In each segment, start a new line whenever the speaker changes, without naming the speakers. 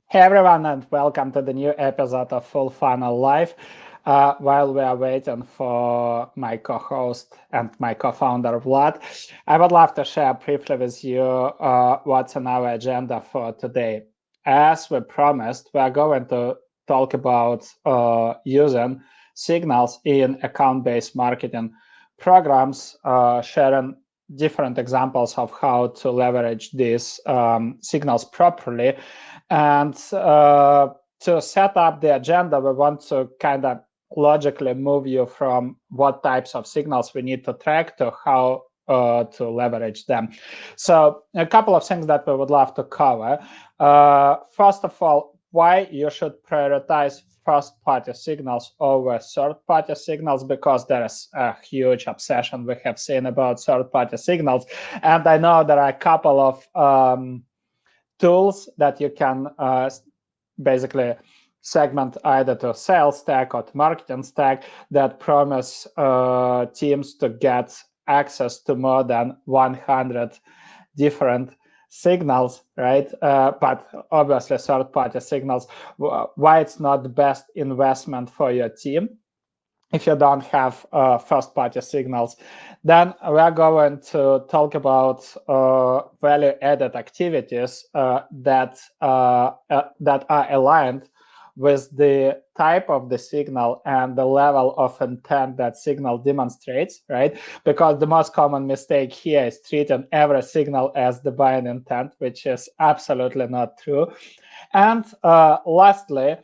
Hey everyone, and welcome to the new episode of Full Funnel Live. While we are waiting for my co-host and my co-founder Vlad, I would love to share briefly with you what's on our agenda for today. As we promised, we are going to talk about using signals in account-based marketing programs, sharing different examples of how to leverage these signals properly. And to set up the agenda, we want to kind of logically move you from what types of signals we need to track to how to leverage them. So a couple of things that we would love to cover. First of all, why you should prioritize first-party signals over third-party signals, because there is a huge obsession we have seen about third-party signals. And I know there are a couple of tools that you can basically segment either to sales stack or to marketing stack that promise teams to get access to more than 100 different signals, right? But obviously third-party signals, why it's not the best investment for your team if you don't have first-party signals. Then we're going to talk about value-added activities that are aligned with the type of the signal and the level of intent that signal demonstrates, right? Because the most common mistake here is treating every signal as the buying intent, which is absolutely not true. And lastly,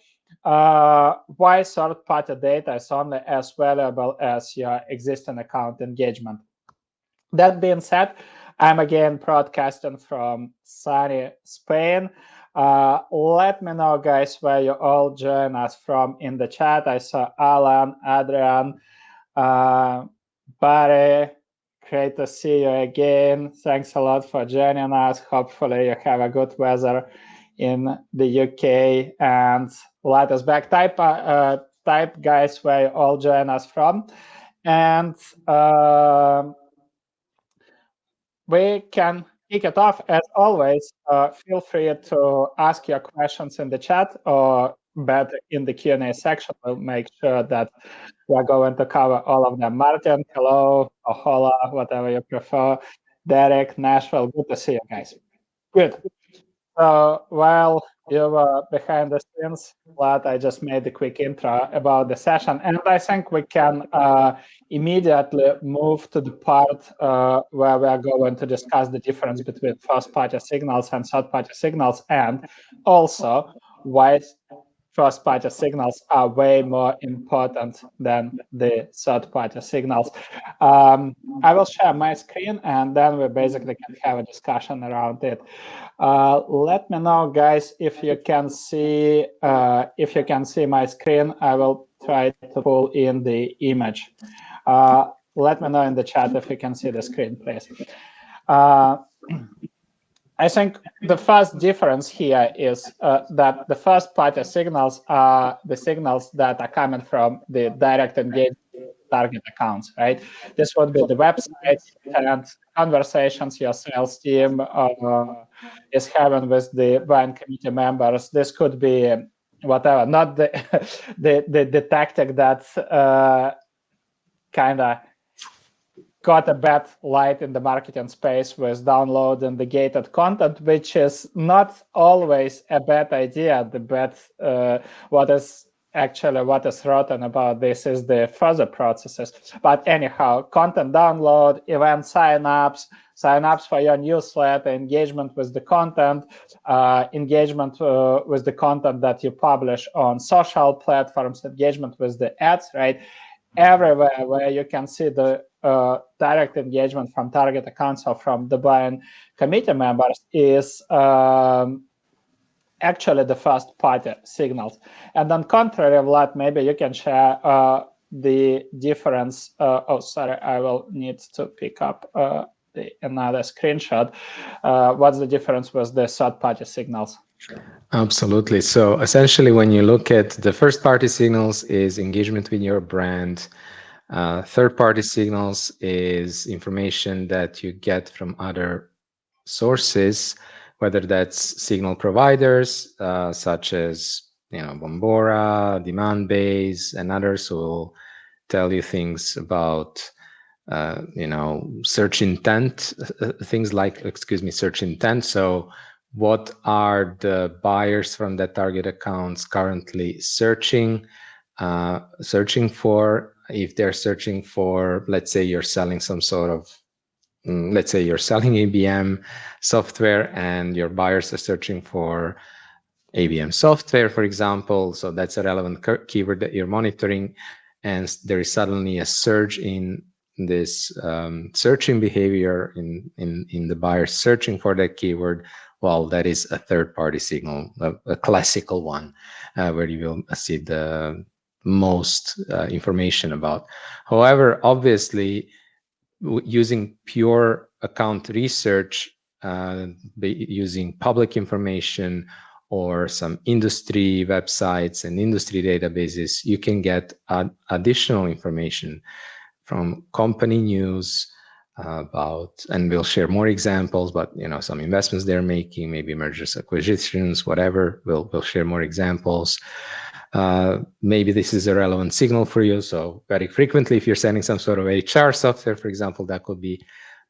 why third-party data is only as valuable as your existing account engagement. That being said, I'm again broadcasting from sunny Spain. Let me know, guys, where you all join us from in the chat. I saw Alan, Adrian, Barry. Great to see you again. Thanks a lot for joining us. Hopefully you have a good weather in the UK, and let us back. Type, guys, where you all join us from, and we can kick it off. As always, feel free to ask your questions in the chat or better in the Q&A section. We'll make sure that we're going to cover all of them. Martin, hello, or hola, whatever you prefer. Derek, Nashville, good to see you guys. Good. So while you were behind the scenes, Vlad, I just made a quick intro about the session, and I think we can immediately move to the part where we are going to discuss the difference between first-party signals and third-party signals, and also why first-party signals are way more important than the third-party signals. I will share my screen, and then we basically can have a discussion around it. Let me know, guys, if you can see my screen. I will try to pull in the image. Let me know in the chat if you can see the screen, please. I think the first difference here is that the first-party signals are the signals that are coming from the direct engagement target accounts, right? This would be the website and conversations your sales team is having with the buying committee members. This could be whatever, not the the tactic that kind of got a bad light in the marketing space with downloading the gated content, which is not always a bad idea. The bad, what is rotten about this is the further processes. But anyhow, content download, event signups for your newsletter, engagement with the content, engagement with the content that you publish on social platforms, engagement with the ads, right? Everywhere where you can see the direct engagement from target accounts or from the buying committee members is actually the first party signals. And on contrary, Vlad, maybe you can share the difference. Oh, sorry, I will need to pick up another screenshot. What's the difference with the third party signals?
Absolutely. So essentially, when you look at the first party signals is engagement with your brand. Third party signals is information that you get from other sources, whether that's signal providers such as Bombora, Demandbase, and others who will tell you things about search intent, things like, search intent. So what are the buyers from that target accounts currently searching for? If they're searching for, let's say you're selling some sort of, let's say you're selling ABM software and your buyers are searching for ABM software, for example. So that's a relevant keyword that you're monitoring. And there is suddenly a surge in this searching behavior in the buyers searching for that keyword. Well, that is a third-party signal, a classical one, where you will see the most information about. However, obviously, using pure account research, using public information or some industry websites and industry databases, you can get additional information from company news about, and we'll share more examples, but some investments they're making, maybe mergers, acquisitions, whatever. We'll share more examples. Maybe this is a relevant signal for you. So very frequently, if you're selling some sort of HR software, for example, that could be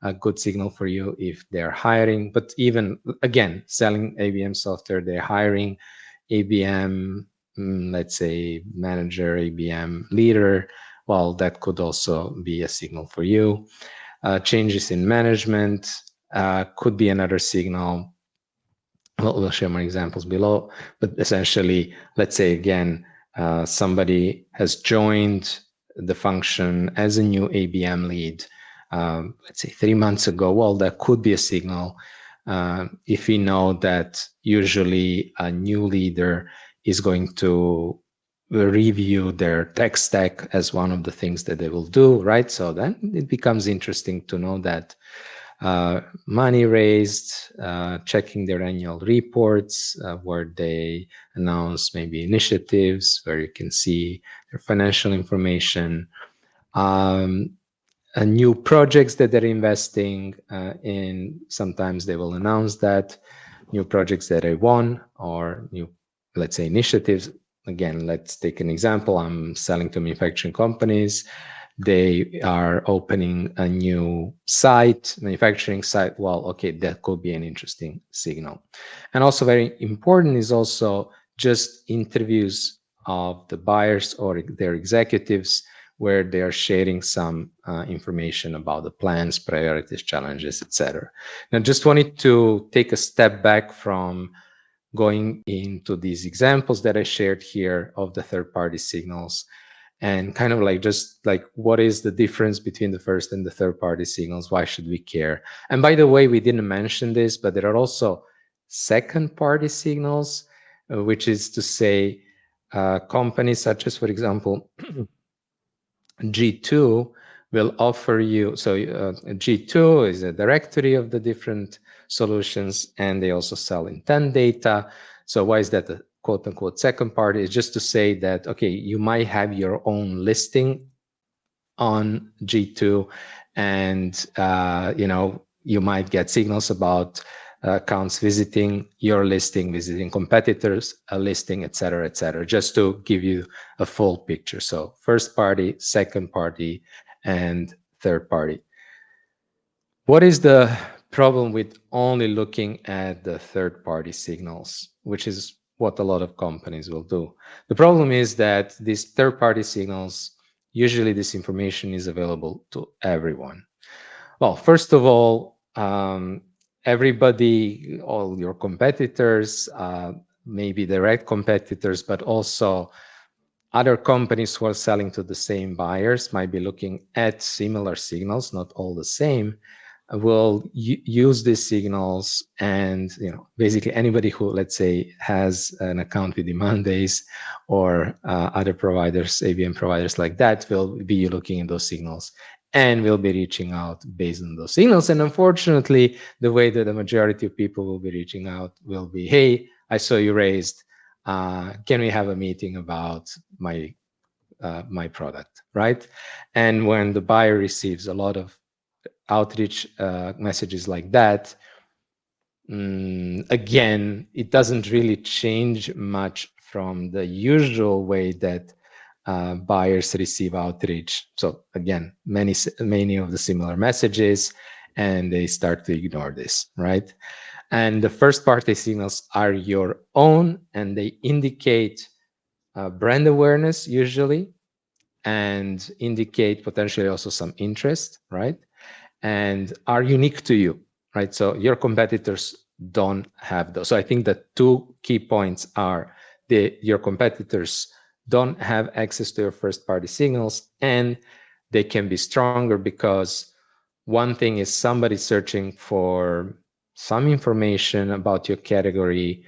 a good signal for you if they're hiring. But even, again, selling ABM software, they're hiring ABM, let's say manager, ABM leader. Well, that could also be a signal for you. Changes in management could be another signal. We'll share more examples below, but essentially, let's say again, somebody has joined the function as a new ABM lead, let's say 3 months ago. Well, that could be a signal. If we know that usually a new leader is going to review their tech stack as one of the things that they will do, right? So then it becomes interesting to know that money raised, checking their annual reports where they announce maybe initiatives where you can see their financial information, new projects that they're investing in. Sometimes they will announce that new projects that they won or new, let's say, initiatives. Again, let's take an example. I'm selling to manufacturing companies. They are opening a new site, manufacturing site. Well, okay, that could be an interesting signal. And also very important is also just interviews of the buyers or their executives where they are sharing some information about the plans, priorities, challenges, etc. Now, just wanted to take a step back from going into these examples that I shared here of the third-party signals and kind of like just like what is the difference between the first and the third-party signals? Why should we care? And by the way, we didn't mention this, but there are also second-party signals, which is to say companies such as, for example, G2 will offer you, so G2 is a directory of the different solutions, and they also sell intent data. So why is that a quote unquote second party? Is just to say that, okay, you might have your own listing on G2 and, you might get signals about accounts visiting your listing, visiting competitors, a listing, et cetera, just to give you a full picture. So first party, second party, and third party. What is the problem with only looking at the third party signals, which is what a lot of companies will do? The problem is that these third party signals, usually this information is available to everyone. Well, first of all, everybody, all your competitors, maybe direct competitors, but also other companies who are selling to the same buyers might be looking at similar signals, not all the same, will use these signals. And basically anybody who, let's say, has an account with Demandbase or other providers, ABM providers like that, will be looking at those signals and will be reaching out based on those signals. And unfortunately, the way that the majority of people will be reaching out will be, hey, I saw you raised, can we have a meeting about my product, right? And when the buyer receives a lot of outreach messages like that, again, it doesn't really change much from the usual way that buyers receive outreach. So again, many of the similar messages, and they start to ignore this, right? And the first party signals are your own, and they indicate brand awareness usually, and indicate potentially also some interest, right? And are unique to you, right? So your competitors don't have those. So I think the two key points are your competitors don't have access to your first party signals, and they can be stronger because one thing is somebody searching for some information about your category,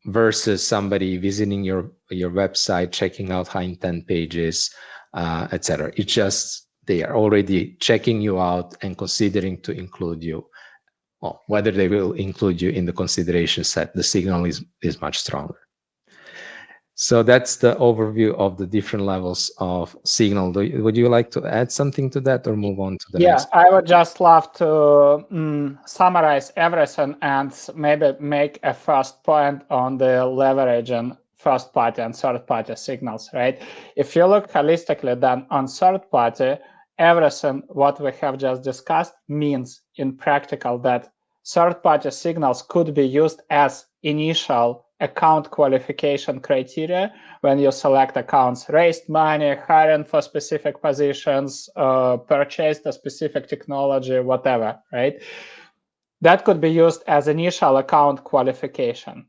versus somebody visiting your website, checking out high intent pages, etc. It's just they are already checking you out and considering to include you. Well, whether they will include you in the consideration set, the signal is much stronger. So that's the overview of the different levels of signal. Would you like to add something to that or move on to the next?
I would just love to summarize everything and maybe make a first point on the leverage and first party and third party signals, right? If you look holistically, then on third party, everything what we have just discussed means in practical that third party signals could be used as initial account qualification criteria when you select accounts, raised money, hiring for specific positions, purchased a specific technology, whatever, right? That could be used as initial account qualification.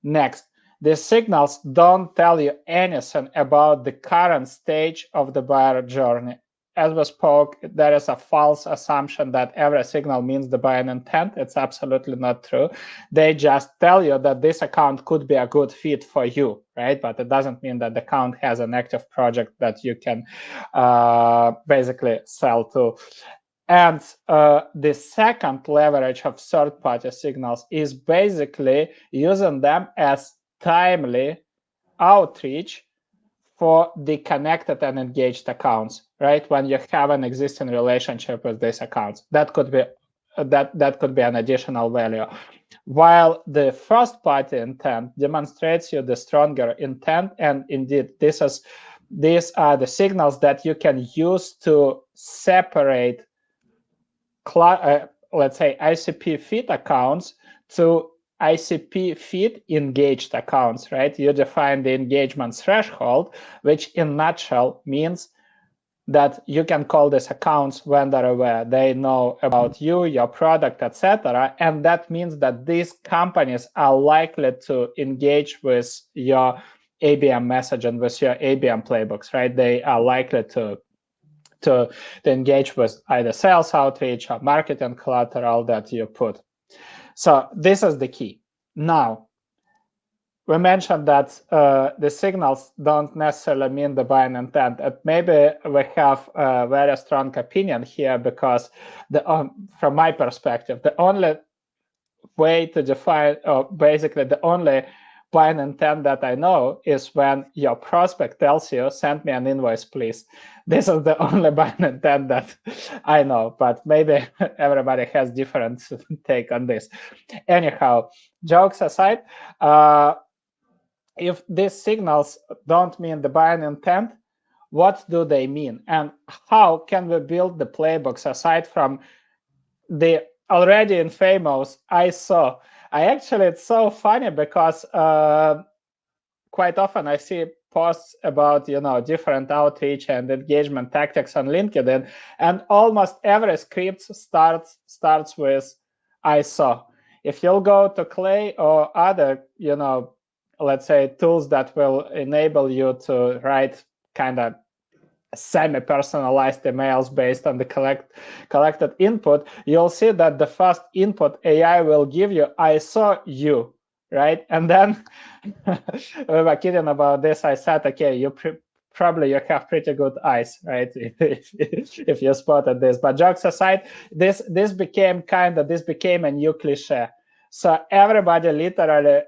Next, the signals don't tell you anything about the current stage of the buyer journey. As we spoke, there is a false assumption that every signal means the buying intent. It's absolutely not true. They just tell you that this account could be a good fit for you, right? But it doesn't mean that the account has an active project that you can basically sell to. And the second leverage of third-party signals is basically using them as timely outreach for the connected and engaged accounts, right? When you have an existing relationship with these accounts, that could be an additional value. While the first party intent demonstrates you the stronger intent, and indeed these are the signals that you can use to separate let's say ICP feed accounts to ICP feed engaged accounts, right? You define the engagement threshold, which in a nutshell means that you can call these accounts when they're aware. They know about you, your product, etc. And that means that these companies are likely to engage with your ABM message and with your ABM playbooks, right? They are likely to engage with either sales outreach or marketing collateral that you put. So this is the key. Now, we mentioned that the signals don't necessarily mean the buying intent. And maybe we have a very strong opinion here because from my perspective, the only way to define, or basically the only buying intent that I know is when your prospect tells you, send me an invoice, please. This is the only buying intent that I know, but maybe everybody has different take on this. Anyhow, jokes aside, if these signals don't mean the buying intent, what do they mean? And how can we build the playbooks aside from the already infamous I saw? It's so funny because quite often I see posts about different outreach and engagement tactics on LinkedIn, and almost every script starts with I saw. If you'll go to Clay or other let's say tools that will enable you to write kind of semi-personalized emails based on the collected input, you'll see that the first input AI will give you, I saw you, right? And then we were kidding about this. I said, okay, probably you have pretty good eyes, right? if you spotted this. But jokes aside, this became a new cliche. So everybody literally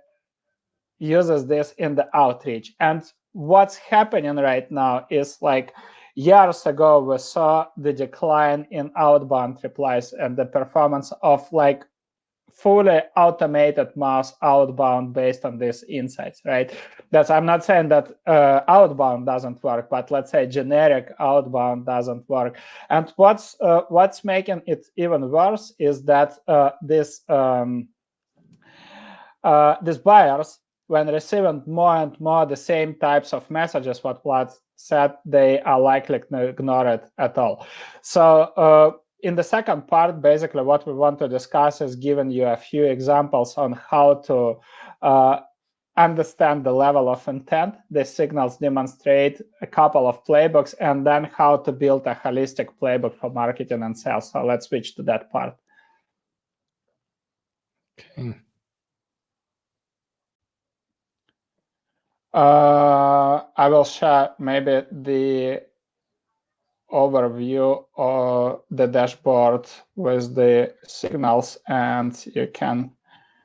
uses this in the outreach. And what's happening right now is, like, years ago we saw the decline in outbound replies and the performance of like fully automated mass outbound based on these insights, right? I'm not saying that outbound doesn't work, but let's say generic outbound doesn't work. And what's making it even worse is that these buyers, when receiving more and more the same types of messages, what Vlad said, they are likely to ignore it at all. So in the second part, basically what we want to discuss is giving you a few examples on how to understand the level of intent these signals demonstrate, a couple of playbooks, and then how to build a holistic playbook for marketing and sales. So let's switch to that part.
Okay.
I will share maybe the overview or the dashboard with the signals, and you can.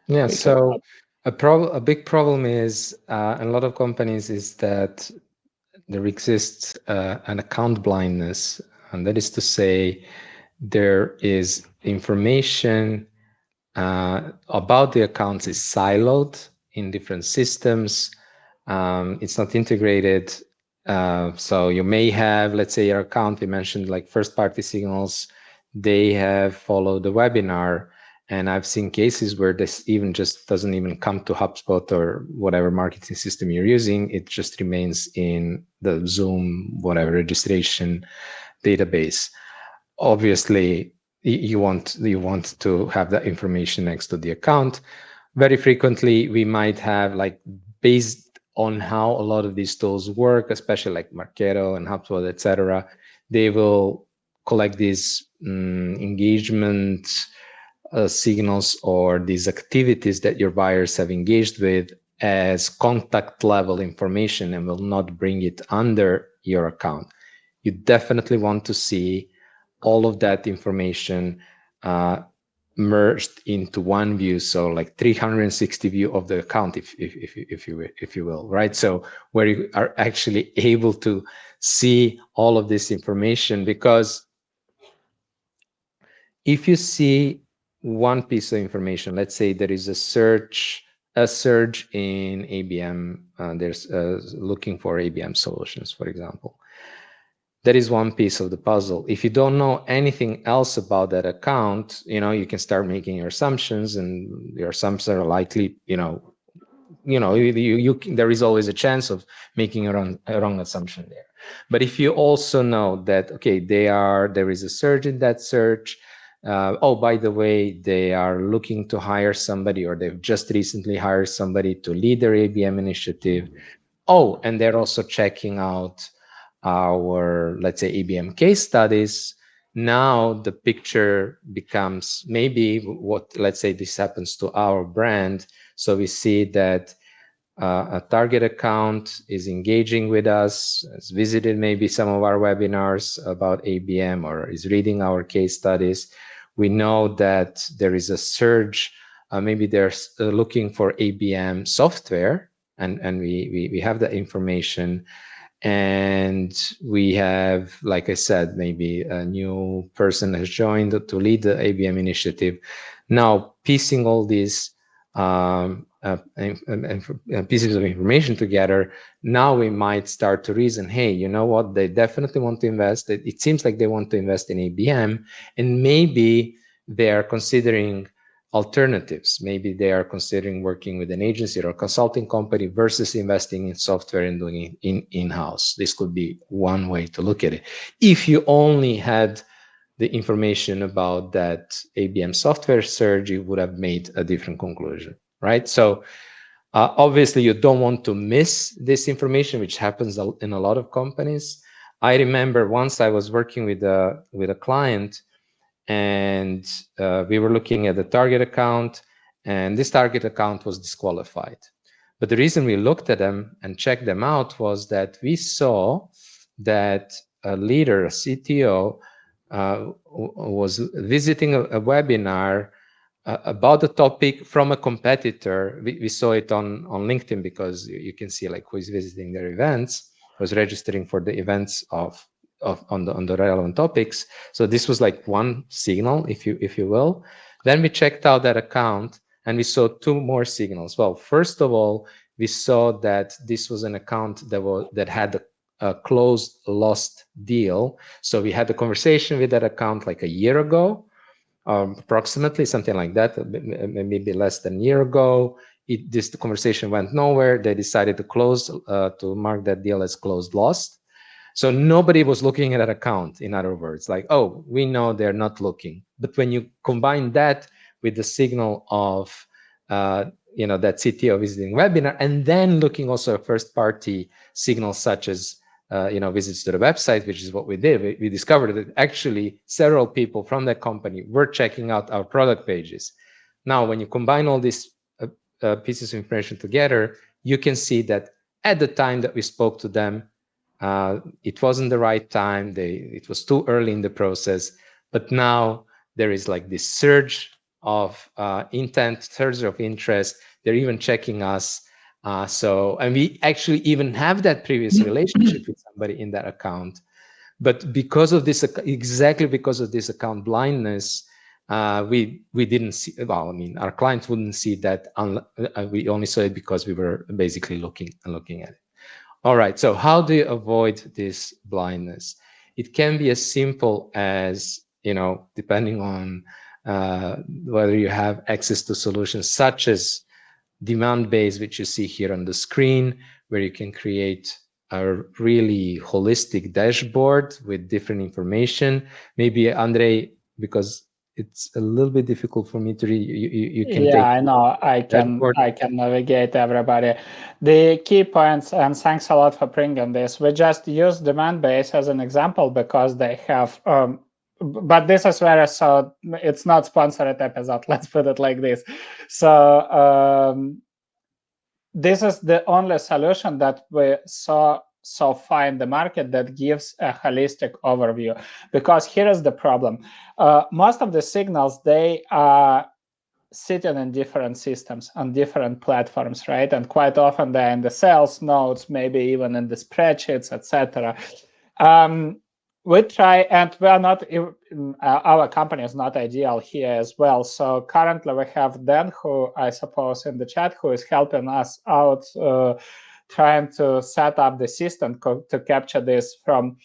Yeah. So a big problem is in a lot of companies is that there exists an account blindness, and that is to say, there is information about the accounts is siloed in different systems. It's not integrated. So you may have, let's say, your account, we mentioned like first-party signals, they have followed the webinar, and I've seen cases where this even just doesn't even come to HubSpot or whatever marketing system you're using. It just remains in the Zoom, whatever registration database. Obviously, you want to have that information next to the account. Very frequently, we might have, like, based on how a lot of these tools work, especially like Marketo and HubSpot, etc., they will collect these engagement signals or these activities that your buyers have engaged with as contact level information and will not bring it under your account. You definitely want to see all of that information merged into one view, so like 360 view of the account, if you will, right? So where you are actually able to see all of this information, because if you see one piece of information, let's say there is a surge in ABM, there's looking for ABM solutions, for example. That is one piece of the puzzle. If you don't know anything else about that account, you can start making your assumptions, and your assumptions are likely, there is always a chance of making a wrong assumption there. But if you also know that, okay, there is a surge in that search, oh, by the way, they are looking to hire somebody, or they've just recently hired somebody to lead their ABM initiative. Oh, and they're also checking out our, let's say, ABM case studies. Now the picture becomes maybe what, let's say this happens to our brand. So we see that a target account is engaging with us, has visited maybe some of our webinars about ABM, or is reading our case studies. We know that there is a surge. Maybe they're looking for ABM software, and we have that information. And we have, like I said, maybe a new person has joined to lead the ABM initiative. Now, piecing all these pieces of information together, now we might start to reason, hey, you know what, they definitely want to invest. It seems like they want to invest in ABM, and maybe they are considering alternatives. Maybe they are considering working with an agency or a consulting company versus investing in software and doing it in-house. This could be one way to look at it. If you only had the information about that ABM software surge, you would have made a different conclusion, right? So obviously you don't want to miss this information, which happens in a lot of companies. I remember once I was working with a client, and we were looking at the target account, and this target account was disqualified. But the reason we looked at them and checked them out was that we saw that a leader, a CTO, was visiting a webinar about the topic from a competitor. We saw it on LinkedIn, because you can see like who is visiting their events, was registering for the events on the relevant topics. So this was like one signal, if you will. Then we checked out that account and we saw two more signals. Well, first of all, we saw that this was an account that had a closed lost deal. So we had a conversation with that account like a year ago, approximately something like that, maybe less than a year ago. The conversation went nowhere. They decided to mark that deal as closed lost. So nobody was looking at that account, in other words, like, oh, we know they're not looking. But when you combine that with the signal of, that CTO visiting webinar, and then looking also at first-party signals such as, visits to the website, which is what we did. We discovered that actually several people from that company were checking out our product pages. Now, when you combine all these pieces of information together, you can see that at the time that we spoke to them, it wasn't the right time. It was too early in the process. But now there is like this surge of intent, surge of interest. They're even checking us. And we actually even have that previous relationship with somebody in that account. But because of this, exactly because of this account blindness, we didn't see. Well, I mean, our clients wouldn't see that. We only saw it because we were basically looking at it. All right, so how do you avoid this blindness? It can be as simple as, depending on whether you have access to solutions such as demand-based, which you see here on the screen, where you can create a really holistic dashboard with different information. Maybe, Andrei, because it's a little bit difficult for me to read, you can take
I know.
dashboard.
I can navigate everybody. The key points, and thanks a lot for bringing this. We just use demand base as an example because they have. But this is where so it's not sponsored episode. Let's put it like this. So this is the only solution that we saw so far in the market that gives a holistic overview. Because here is the problem: most of the signals, they are sitting in different systems on different platforms, right? And quite often they're in the sales notes, maybe even in the spreadsheets, etc. We try, and we are not. Our company is not ideal here as well. So currently we have Dan, who I suppose in the chat, who is helping us out, trying to set up the system to capture this from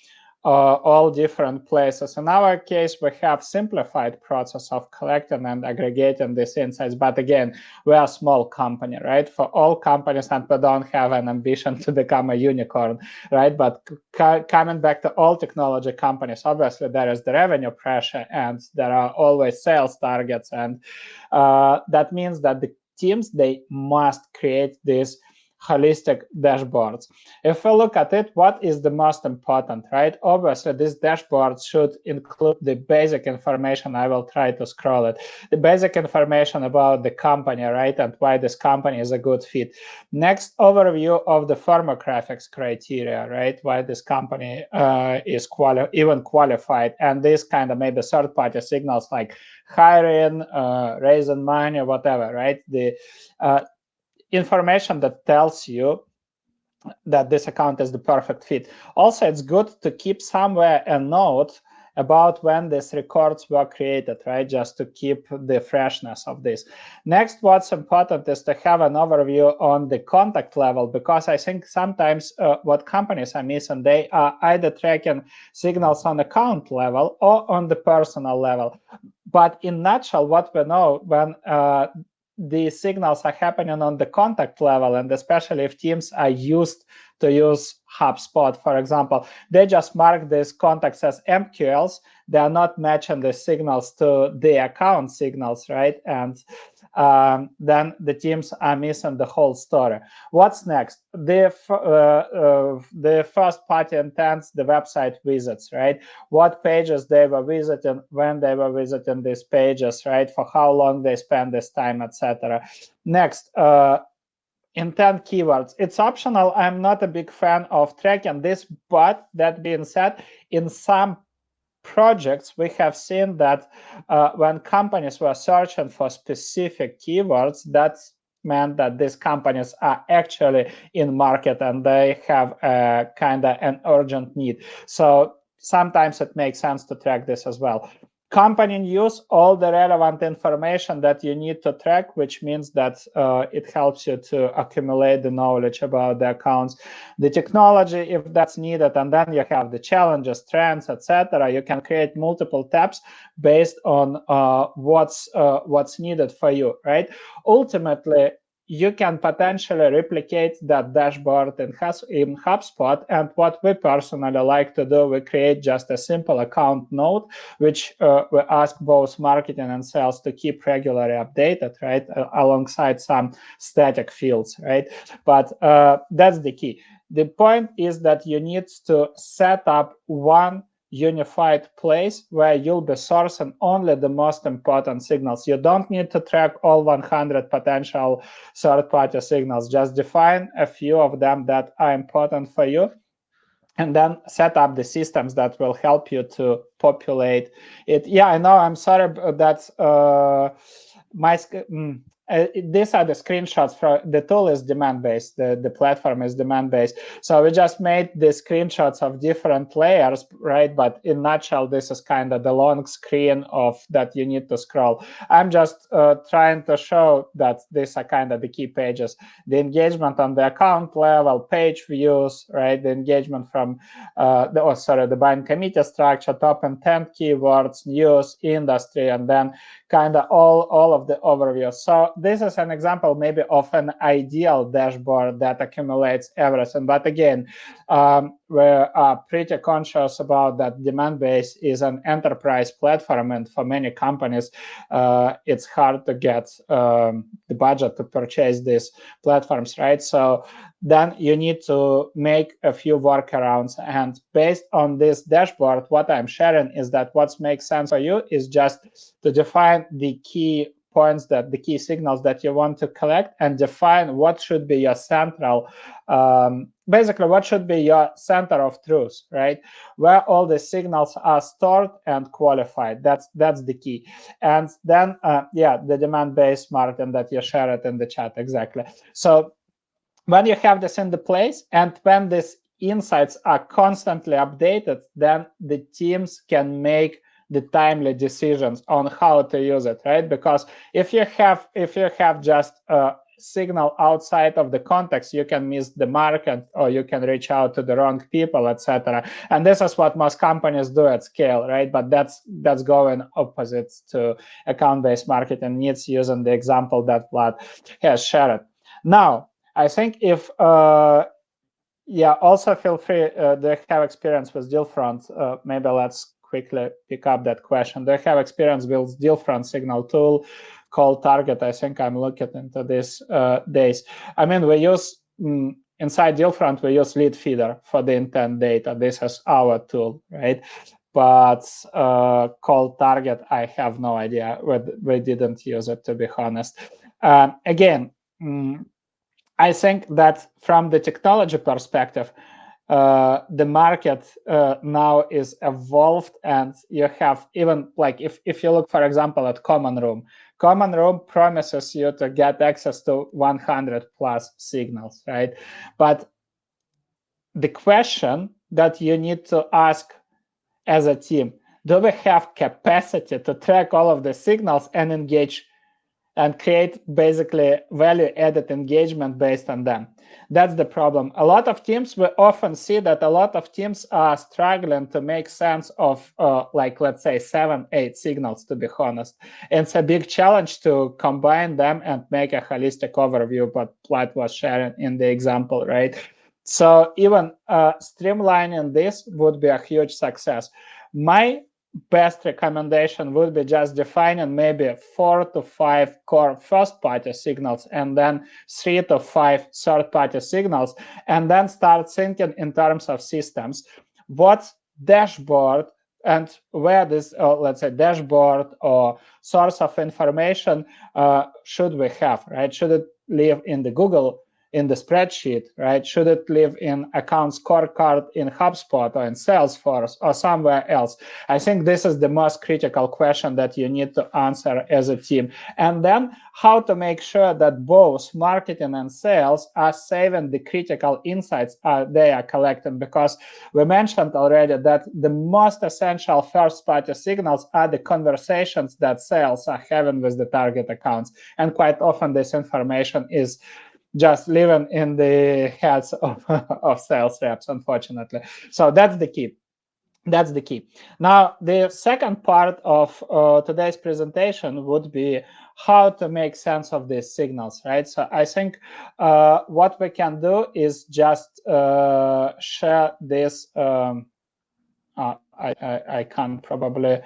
all different places. In our case, we have simplified process of collecting and aggregating these insights. But again, we are a small company, right? For all companies, and we don't have an ambition to become a unicorn, right? But coming back to all technology companies, obviously there is the revenue pressure and there are always sales targets. And that means that the teams, they must create this holistic dashboards. If we look at it, what is the most important, right? Obviously, this dashboard should include the basic information. I will try to scroll it. The basic information about the company, right? And why this company is a good fit. Next, overview of the firmographics criteria, right? Why this company is even qualified. And this kind of maybe third-party signals like hiring, raising money, whatever, right? The information that tells you that this account is the perfect fit. Also, it's good to keep somewhere a note about when these records were created, right? Just to keep the freshness of this. Next, what's important is to have an overview on the contact level, because I think sometimes what companies are missing, they are either tracking signals on account level or on the personal level. But in nutshell, what we know, when the signals are happening on the contact level, and especially if teams are used to use HubSpot, for example, they just mark these contacts as MQLs. They are not matching the signals to the account signals, right? And then the teams are missing the whole story. What's next? The first party intents, the website visits, right? What pages they were visiting, when they were visiting these pages, right? For how long they spend this time, etc. Next, intent keywords. It's optional. I'm not a big fan of tracking this, but that being said, in some projects, we have seen that when companies were searching for specific keywords, that's meant that these companies are actually in market and they have kind of an urgent need. So sometimes it makes sense to track this as well. company news, all the relevant information that you need to track, which means that it helps you to accumulate the knowledge about the accounts, the technology if that's needed, and then you have the challenges, trends, etc. You can create multiple tabs based on what's needed for you, right? Ultimately, you can potentially replicate that dashboard in HubSpot. And what we personally like to do, we create just a simple account node, which we ask both marketing and sales to keep regularly updated, right, alongside some static fields, right? But that's the key. The point is that you need to set up one unified place where you'll be sourcing only the most important signals. You don't need to track all 100 potential third-party signals. Just define a few of them that are important for you, and then set up the systems that will help you to populate it. Yeah, I know. I'm sorry that these are the screenshots. For the tool is demand-based. The platform is demand-based. So we just made the screenshots of different layers, right? But in a nutshell, this is kind of the long screen of that you need to scroll. I'm just trying to show that these are kind of the key pages. The engagement on the account level, page views, right? The engagement from the buying committee structure, top intent keywords, news, industry, and then kind of all of the overview. So this is an example maybe of an ideal dashboard that accumulates everything. But again, we're pretty conscious about that demand base is an enterprise platform, and for many companies, it's hard to get the budget to purchase these platforms, right? So then you need to make a few workarounds. And based on this dashboard, what I'm sharing is that what makes sense for you is just to define the key points, that the key signals that you want to collect, and define what should be your central, basically what should be your center of truth, right? Where all the signals are stored and qualified. That's the key. And then, the demand-based, Martin, that you shared in the chat, exactly. So when you have this in the place, and when these insights are constantly updated, then the teams can make the timely decisions on how to use it, right? Because if you have just a signal outside of the context, you can miss the market, or you can reach out to the wrong people, etc. And this is what most companies do at scale, right? But that's going opposite to account-based marketing needs, using the example that Vlad has shared. Now, I think if also feel free. Do you have experience with Dealfront? Maybe let's quickly pick up that question. Do you have experience with Dealfront signal tool called Target? I think I'm looking into this days. I mean, we use inside Dealfront, we use lead feeder for the intent data. This is our tool, right? But called Target, I have no idea. We didn't use it, to be honest. Again. I think that from the technology perspective, the market now is evolved, and you have even like if you look, for example, at Common Room promises you to get access to 100 plus signals, right? But the question that you need to ask as a team, do we have capacity to track all of the signals and engage and create basically value-added engagement based on them? That's the problem. A lot of teams, we often see that a lot of teams are struggling to make sense of, let's say, 7-8 signals, to be honest. And it's a big challenge to combine them and make a holistic overview, but Vlad was sharing in the example, right? So even streamlining this would be a huge success. My best recommendation would be just defining maybe 4 to 5 core first-party signals, and then 3 to 5 third-party signals, and then start thinking in terms of systems. What dashboard and where this, let's say, dashboard or source of information should we have, right? Should it live in the Google in the spreadsheet, right? Should it live in account scorecard in HubSpot or in Salesforce or somewhere else? I think this is the most critical question that you need to answer as a team. And then how to make sure that both marketing and sales are saving the critical insights they are collecting, because we mentioned already that the most essential first-party signals are the conversations that sales are having with the target accounts. And quite often this information is just living in the heads of sales reps, unfortunately. So that's the key. That's the key. Now, the second part of today's presentation would be how to make sense of these signals, right? So I think what we can do is just share this. I can't probably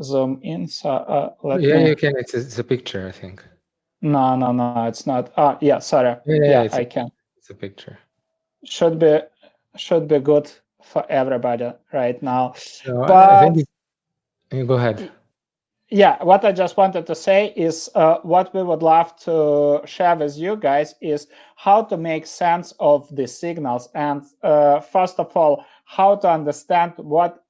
zoom in. So let
Yeah,
me.
you can. It's a picture, I think.
No, it's not. Yeah, sorry.
Yeah,
Yeah, I can.
it's a picture.
Should be should be good for everybody right now.
So I
But
think you go ahead.
yeah, what I just wanted to say is what we would love to share with you guys is how to make sense of the signals. And first of all, how to understand what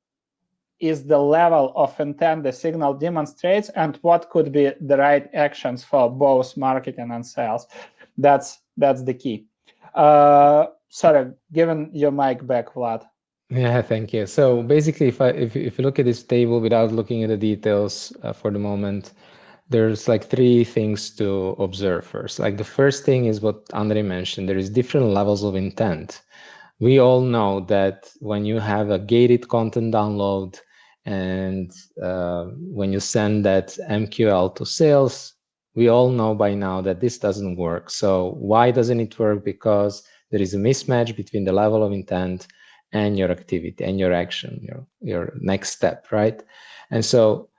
is the level of intent the signal demonstrates and what could be the right actions for both marketing and sales. That's the key. Sorry, giving your mic back, Vlad.
Yeah, thank you. So basically, if you look at this table without looking at the details for the moment, there's like three things to observe first. Like the first thing is what Andrei mentioned. There is different levels of intent. We all know that when you have a gated content download and when you send that MQL to sales, we all know by now that this doesn't work. So why doesn't it work? Because there is a mismatch between the level of intent and your activity and your action, your next step, right? And so,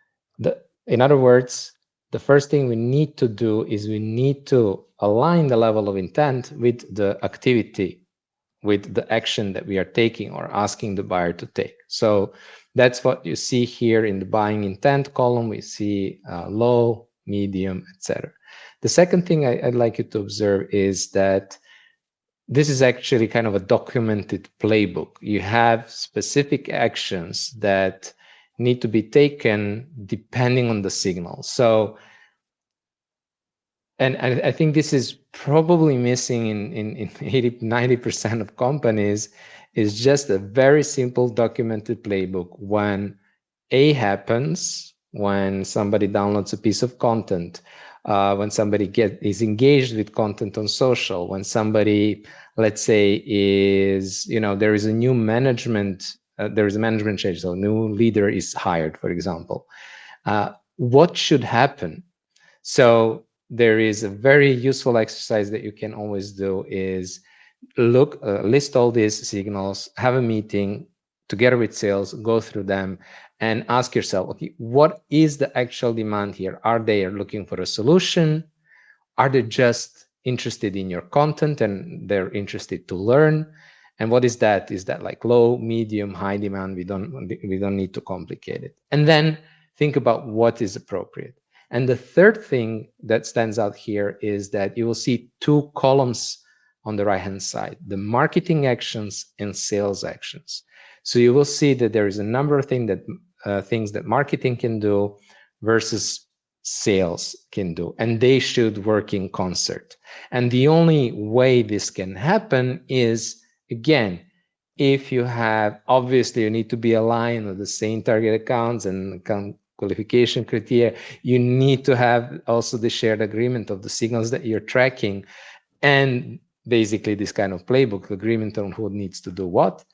in other words, the first thing we need to do is we need to align the level of intent with the activity, with the action that we are taking or asking the buyer to take. So that's what you see here in the buying intent column. We see low, medium, etc. The second thing I'd like you to observe is that this is actually kind of a documented playbook. You have specific actions that need to be taken depending on the signal. So, and I think this is probably missing in 80, 90% of companies, is just a very simple documented playbook. When A happens, when somebody downloads a piece of content, when somebody is engaged with content on social, when somebody, let's say, is, there is a new management, there is a management change, so a new leader is hired, for example. What should happen? So there is a very useful exercise that you can always do is list all these signals, have a meeting together with sales, go through them and ask yourself, okay, what is the actual demand here? Are they looking for a solution? Are they just interested in your content and they're interested to learn? And what is that? Is that like low, medium, high demand? We don't need to complicate it. And then think about what is appropriate. And the third thing that stands out here is that you will see two columns on the right-hand side, the marketing actions and sales actions. So you will see that there is a number of things that marketing can do versus sales can do, and they should work in concert. And the only way this can happen is, again, if you have, obviously you need to be aligned with the same target accounts and account qualification criteria. You need to have also the shared agreement of the signals that you're tracking, and basically this kind of playbook agreement on who needs to do what.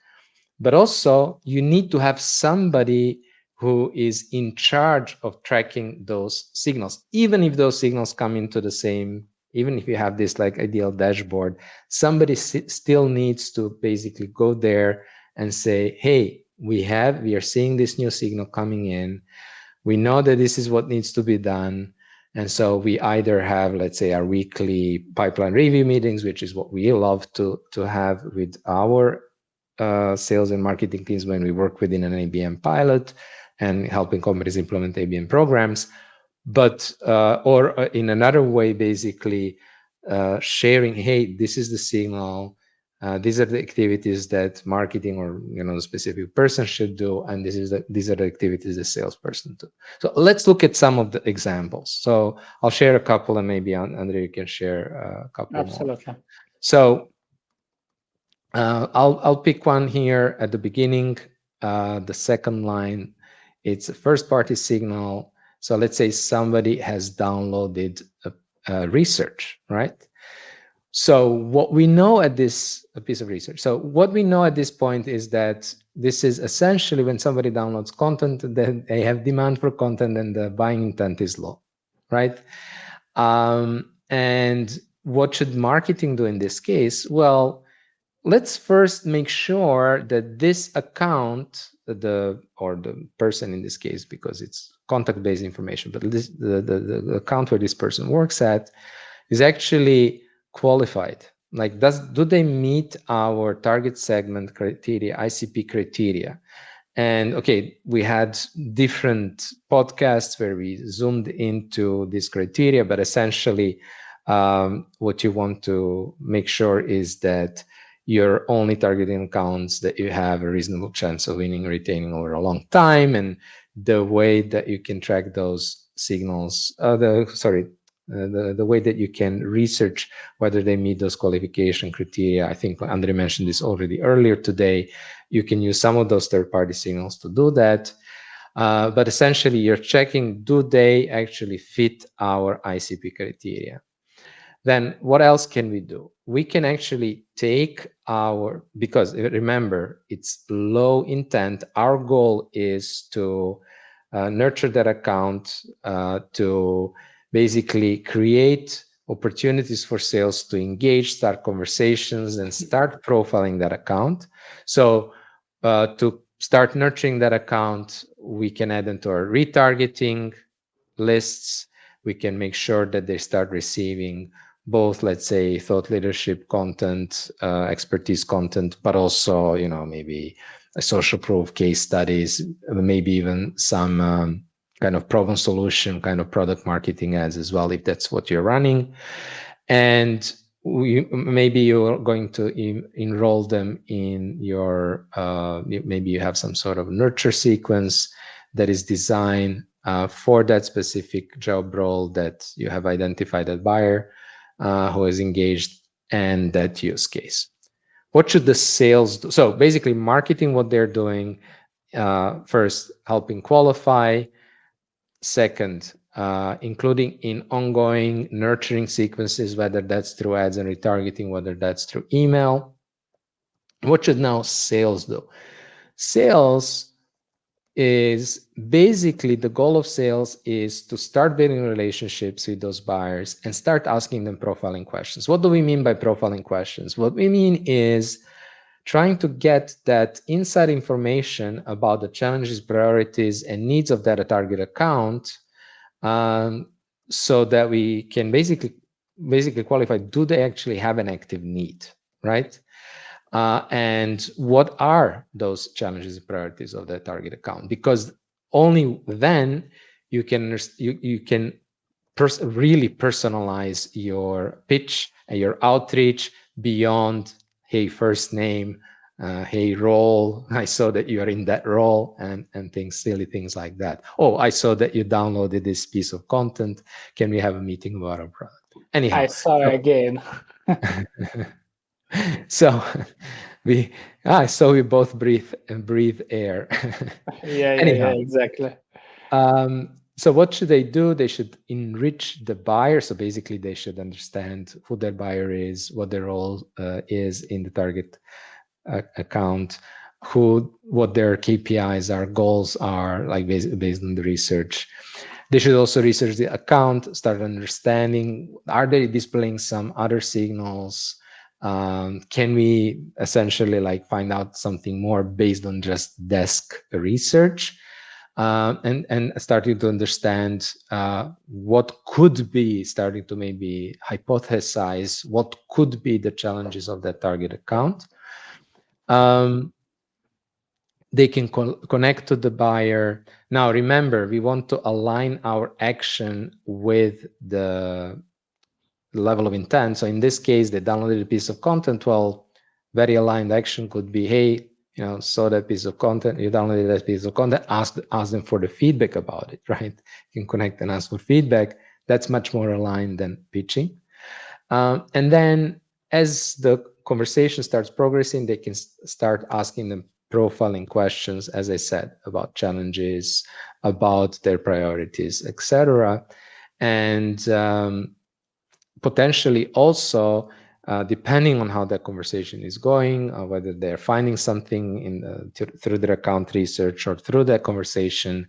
But also you need to have somebody who is in charge of tracking those signals. Even if those signals come into the same, even if you have this like ideal dashboard, somebody still needs to basically go there and say, hey, we are seeing this new signal coming in. We know that this is what needs to be done. And so we either have, let's say, our weekly pipeline review meetings, which is what we love to have with our sales and marketing teams when we work within an ABM pilot and helping companies implement ABM programs. But or in another way, basically, sharing, hey, this is the signal, these are the activities that marketing or the specific person should do, and these are the activities the salesperson do. So let's look at some of the examples. So I'll share a couple, and maybe Andrei, you can share a couple more.
Absolutely.
So I'll pick one here at the beginning. The second line, it's a first party signal. So let's say somebody has downloaded a research, right? So what we know at this a piece of research. So what we know at this point is that this is essentially when somebody downloads content, then they have demand for content and the buying intent is low, right? And what should marketing do in this case? Well, let's first make sure that this account, the person in this case, because it's contact-based information, but the account where this person works at is actually qualified. Like, do they meet our target segment criteria, ICP criteria? And okay, we had different podcasts where we zoomed into this criteria, but essentially, what you want to make sure is that you're only targeting accounts that you have a reasonable chance of winning or retaining over a long time. And the way that you can track those signals, the way that you can research whether they meet those qualification criteria. I think Andre mentioned this already earlier today. You can use some of those third-party signals to do that. But essentially, you're checking, do they actually fit our ICP criteria? Then what else can we do? We can actually take because remember, it's low intent. Our goal is to nurture that account, to basically create opportunities for sales to engage, start conversations, and start profiling that account. So to start nurturing that account, we can add into our retargeting lists. We can make sure that they start receiving both, let's say, thought leadership content, expertise content, but also, maybe a social proof case studies, maybe even some kind of problem solution, kind of product marketing ads as well, if that's what you're running. And maybe you're going to enroll them in your, maybe you have some sort of nurture sequence that is designed for that specific job role that you have identified that buyer who is engaged and that use case. What should the sales do? So basically marketing what they're doing, first helping qualify, second including in ongoing nurturing sequences, whether that's through ads and retargeting, whether that's through email. What should now sales do? Sales is basically, the goal of sales is to start building relationships with those buyers and start asking them profiling questions. What do we mean by profiling questions? What we mean is trying to get that inside information about the challenges, priorities, and needs of that target account, so that we can basically qualify, do they actually have an active need, right? And what are those challenges and priorities of that target account? Because only then you can really personalize your pitch and your outreach beyond, hey, first name, hey, role, I saw that you are in that role, and silly things like that. Oh, I saw that you downloaded this piece of content. Can we have a meeting about our product? Anyhow,
I saw again.
so we both breathe air.
Yeah,
Anyhow,
exactly.
so what should they do? They should enrich the buyer. So basically, they should understand who their buyer is, what their role is in the target account, what their KPIs are, goals are, like based on the research. They should also research the account, start understanding, are they displaying some other signals? Can we essentially find out something more based on just desk research? And starting to understand what could be, starting to maybe hypothesize what could be the challenges of that target account. They can connect to the buyer. Now, remember, we want to align our action with the level of intent. So in this case, they downloaded a piece of content. Well, very aligned action could be, hey, saw that piece of content, you downloaded that piece of content, ask them for the feedback about it, right? You can connect and ask for feedback. That's much more aligned than pitching. And then as the conversation starts progressing, they can start asking them profiling questions, as I said, about challenges, about their priorities, etc. And potentially also, depending on how that conversation is going, whether they're finding something through their account research or through that conversation,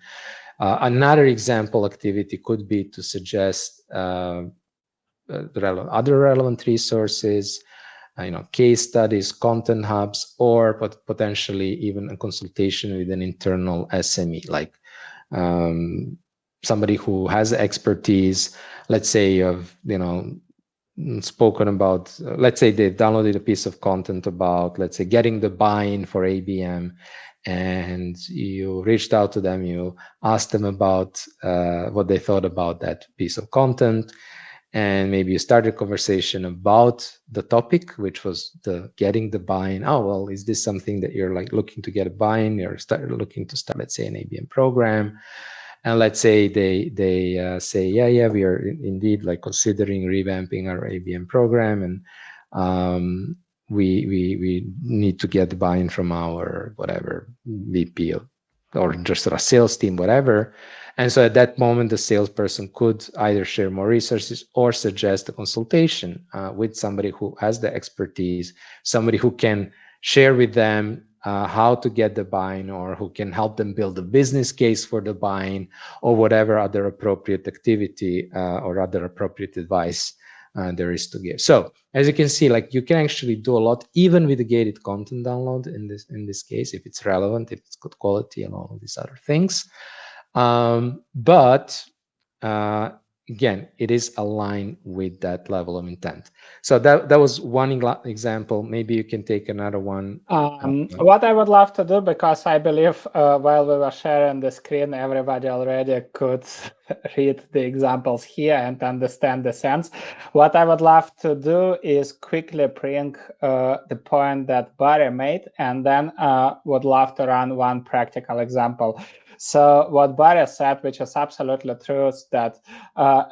another example activity could be to suggest other relevant resources, case studies, content hubs, or potentially even a consultation with an internal SME, like somebody who has expertise. Let's say you've spoken about, let's say they've downloaded a piece of content about, let's say, getting the buy-in for ABM, and you reached out to them, you asked them about what they thought about that piece of content, and maybe you started a conversation about the topic, which was the getting the buy-in. Oh, well, is this something that you're like looking to get a buy-in? You're looking to start, let's say, an ABM program. And let's say they say, yeah, we are indeed like considering revamping our ABM program, and we need to get the buy-in from our whatever VP or just a sales team, whatever. And so at that moment, the salesperson could either share more resources or suggest a consultation with somebody who has the expertise, somebody who can share with them how to get the buy-in, or who can help them build a business case for the buy-in, or whatever other appropriate activity or other appropriate advice there is to give. So as you can see, like, you can actually do a lot even with the gated content download in this case, if it's relevant, if it's good quality, and all of these other things. But again, it is aligned with that level of intent. So that was one example. Maybe you can take another one.
What I would love to do, because I believe while we were sharing the screen, everybody already could read the examples here and understand the sense. What I would love to do is quickly bring the point that Barry made, and then would love to run one practical example. So what Barry said, which is absolutely true, is that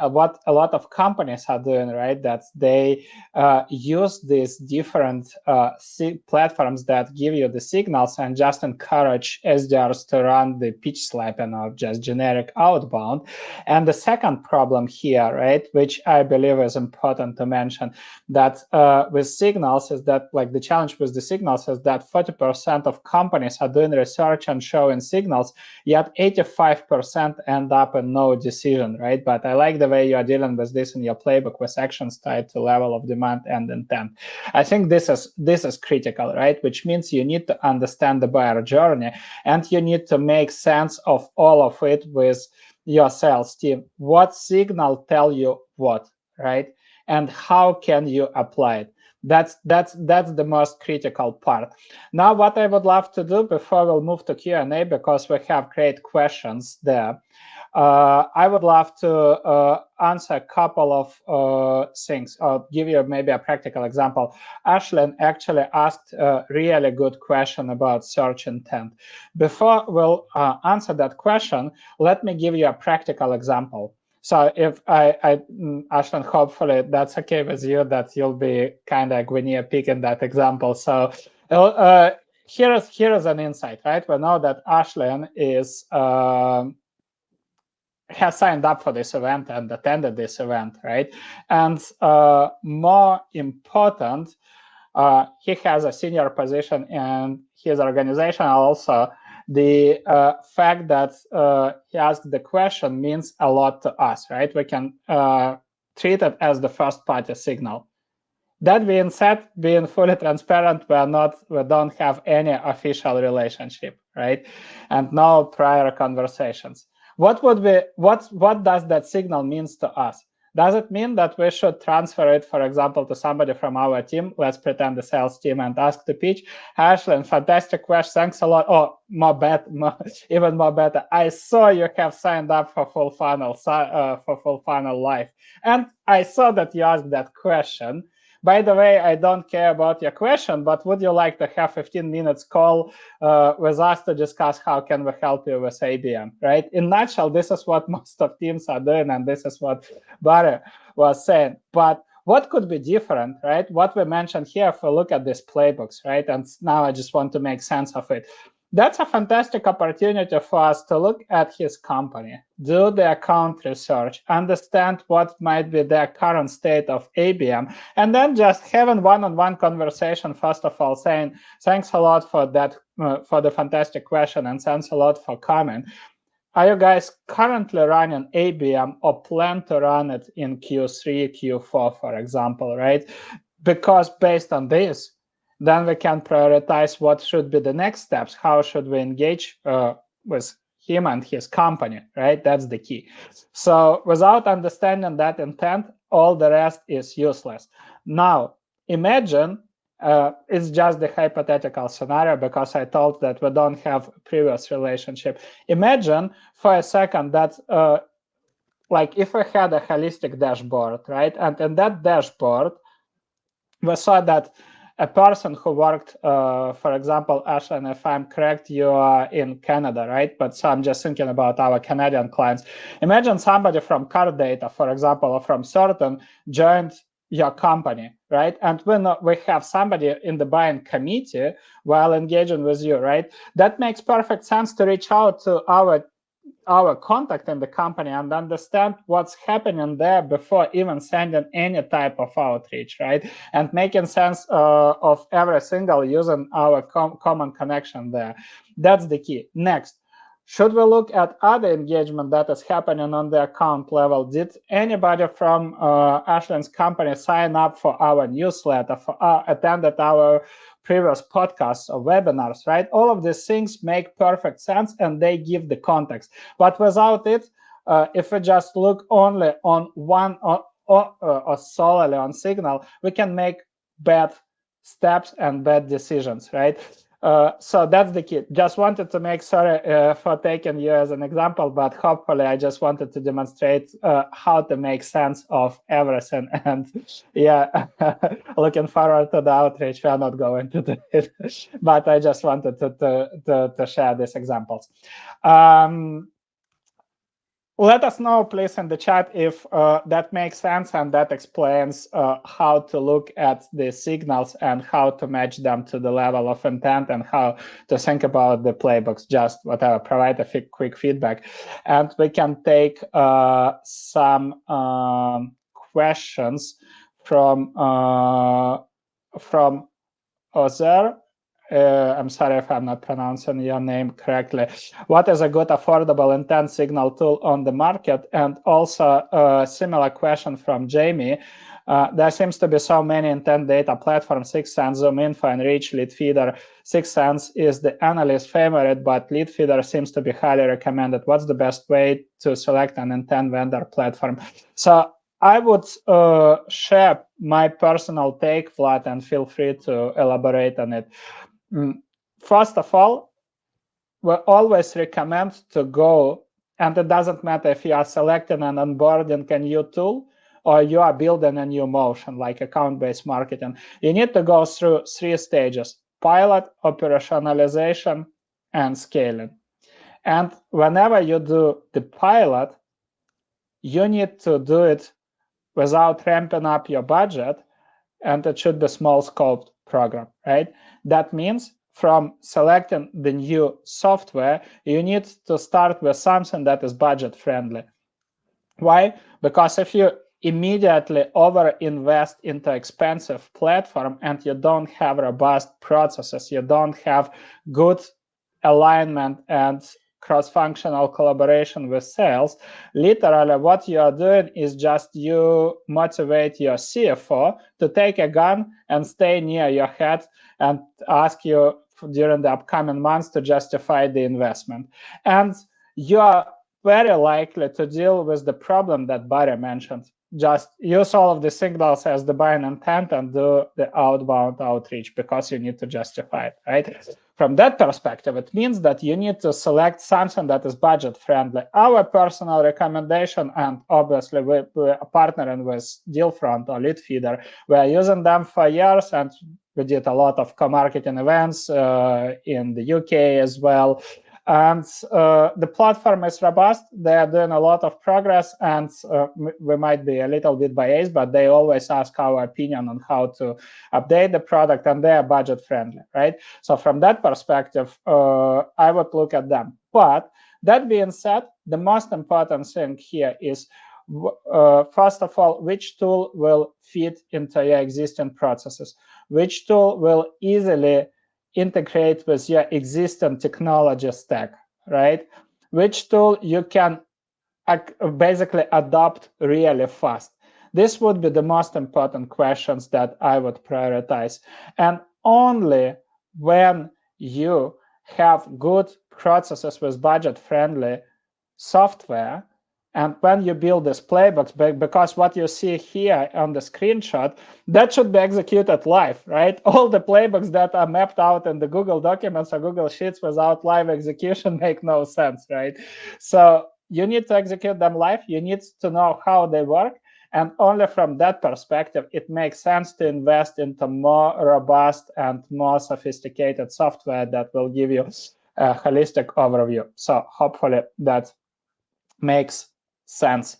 what a lot of companies are doing, right, that they use these different platforms that give you the signals and just encourage SDRs to run the pitch slapping or just generic outbound. And the second problem here, right, which I believe is important to mention, that with signals is that, like, the challenge with the signals is that 40% of companies are doing research and showing signals, yet 85% end up in no decision, right? But I like the way you are dealing with this in your playbook, with actions tied to level of demand and intent. I think this is critical, right? Which means you need to understand the buyer journey, and you need to make sense of all of it with your sales team. What signal tell you what, right? And how can you apply it? That's the most critical part. Now, what I would love to do before we'll move to Q&A, because we have great questions there, I would love to answer a couple of things. I'll give you maybe a practical example. Ashlyn actually asked a really good question about search intent. Before we'll answer that question, let me give you a practical example. So if Ashlyn, hopefully that's okay with you, that you'll be kind of guinea pig in that example. So here is an insight, right? We know that Ashlyn is has signed up for this event and attended this event, right? And more important, he has a senior position in his organization. Also, the fact that he asked the question means a lot to us, right? We can treat it as the first-party signal. That being said, being fully transparent, we don't have any official relationship, right? And no prior conversations. What does that signal means to us? Does it mean that we should transfer it, for example, to somebody from our team? Let's pretend the sales team and ask to pitch. Ashlyn, fantastic question. Thanks a lot. Oh, even more better. I saw you have signed up for Full Funnel Live, and I saw that you asked that question. By the way, I don't care about your question, but would you like to have 15 minutes call with us to discuss how can we help you with ABM, right? In nutshell, this is what most of teams are doing, and this is what Barry was saying. But what could be different, right? What we mentioned here, if we look at these playbooks, right? And now I just want to make sense of it. That's a fantastic opportunity for us to look at his company, do the account research, understand what might be their current state of ABM, and then just having one-on-one conversation, first of all, saying, thanks a lot for that, for the fantastic question, and thanks a lot for coming. Are you guys currently running ABM or plan to run it in Q3, Q4, for example, right? Because based on this, then we can prioritize what should be the next steps. How should we engage with him and his company, right? That's the key. So without understanding that intent, all the rest is useless. Now, imagine it's just the hypothetical scenario because I told that we don't have previous relationship. Imagine for a second that like if we had a holistic dashboard, right? And in that dashboard, we saw that a person who worked, for example, Ashlyn, if I'm correct, you are in Canada, right? But so I'm just thinking about our Canadian clients. Imagine somebody from Card Data, for example, or from Certain joined your company, right? And we have somebody in the buying committee while engaging with you, right? That makes perfect sense to reach out to our contact in the company and understand what's happening there before even sending any type of outreach, right? And making sense of every single using our common connection there. That's the key. Next, should we look at other engagement that is happening on the account level? Did anybody from Ashlyn's company sign up for our newsletter, attended our previous podcasts or webinars, right? All of these things make perfect sense and they give the context. But without it, if we just look only on one or solely on signal, we can make bad steps and bad decisions, right? So that's the key. Just wanted to make, sorry for taking you as an example, but hopefully I just wanted to demonstrate how to make sense of everything. And yeah, looking forward to the outreach. We are not going to do it, but I just wanted to share these examples. Let us know, please, in the chat if that makes sense and that explains how to look at the signals and how to match them to the level of intent and how to think about the playbooks, just whatever, provide a quick feedback. And we can take some questions from Ozer. I'm sorry if I'm not pronouncing your name correctly. What is a good affordable intent signal tool on the market? And also a similar question from Jamie. There seems to be so many intent data platforms, 6sense, ZoomInfo, and Reach, Leadfeeder. 6sense is the analyst favorite, but Leadfeeder seems to be highly recommended. What's the best way to select an intent vendor platform? So I would share my personal take, Vlad, and feel free to elaborate on it. First of all, we always recommend to go, and it doesn't matter if you are selecting and onboarding a new tool or you are building a new motion like account-based marketing. You need to go through 3 stages: pilot, operationalization, and scaling. And whenever you do the pilot, you need to do it without ramping up your budget, and it should be small scoped program, right? That means from selecting the new software, you need to start with something that is budget friendly. Why? Because if you immediately over-invest into expensive platform and you don't have robust processes, you don't have good alignment and cross-functional collaboration with sales, literally what you are doing is just you motivate your CFO to take a gun and stay near your head and ask you during the upcoming months to justify the investment. And you are very likely to deal with the problem that Barry mentioned. just use all of the signals as the buying intent and do the outbound outreach because you need to justify it, right? From that perspective, it means that you need to select something that is budget friendly. Our personal recommendation, and obviously we're partnering with Dealfront or Leadfeeder, we're using them for years, and we did a lot of co-marketing events in the UK as well. And the platform is robust. They are doing a lot of progress, and we might be a little bit biased, but they always ask our opinion on how to update the product, and they are budget friendly, right? So from that perspective, I would look at them. But that being said, the most important thing here is, first of all, which tool will fit into your existing processes? Which tool will easily integrate with your existing technology stack, right? Which tool you can basically adopt really fast? This would be the most important questions that I would prioritize. And only when you have good processes with budget-friendly software, and when you build this playbooks, because what you see here on the screenshot, that should be executed live, right? All the playbooks that are mapped out in the Google Documents or Google Sheets without live execution make no sense, right? So you need to execute them live. You need to know how they work. And only from that perspective, it makes sense to invest into more robust and more sophisticated software that will give you a holistic overview. So hopefully that makes sense.